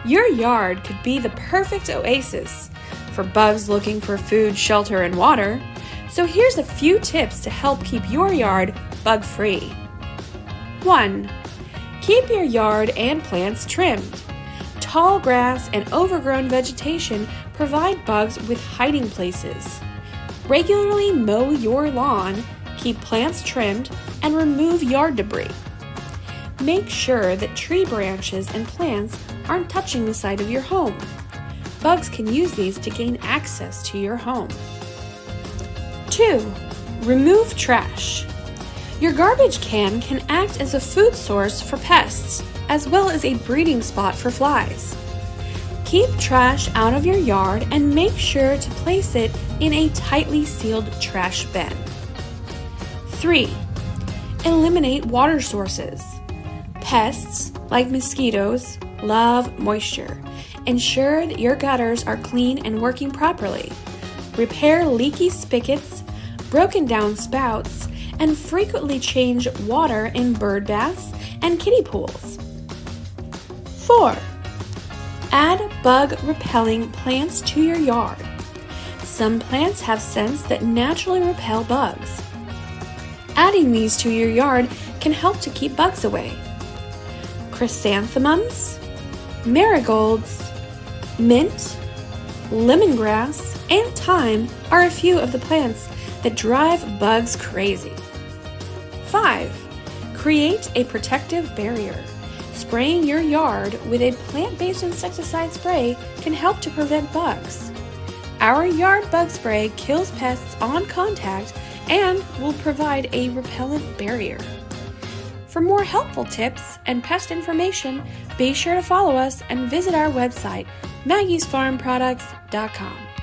Your yard could be the perfect oasis for bugs looking for food, shelter, and water. So here's a few tips to help keep your yard bug-free. 1. Keep your yard and plants trimmed. Tall grass and overgrown vegetation provide bugs with hiding places. Regularly mow your lawn, keep plants trimmed, and remove yard debris. Make sure that tree branches and plants aren't touching the side of your home. Bugs can use these to gain access to your home. 2. Remove trash. Your garbage can act as a food source for pests, as well as a breeding spot for flies. Keep trash out of your yard and make sure to place it in a tightly sealed trash bin. 3. Eliminate water sources. Pests, like mosquitoes, love moisture. Ensure that your gutters are clean and working properly. Repair leaky spigots, broken down spouts, and frequently change water in bird baths and kiddie pools. 4. Add bug repelling plants to your yard. Some plants have scents that naturally repel bugs. Adding these to your yard can help to keep bugs away. Chrysanthemums, marigolds, mint, lemongrass, and thyme are a few of the plants that drive bugs crazy. 5. Create a protective barrier. Spraying your yard with a plant-based insecticide spray can help to prevent bugs. Our yard bug spray kills pests on contact and will provide a repellent barrier. For more helpful tips and pest information, be sure to follow us and visit our website, maggiesfarmproducts.com.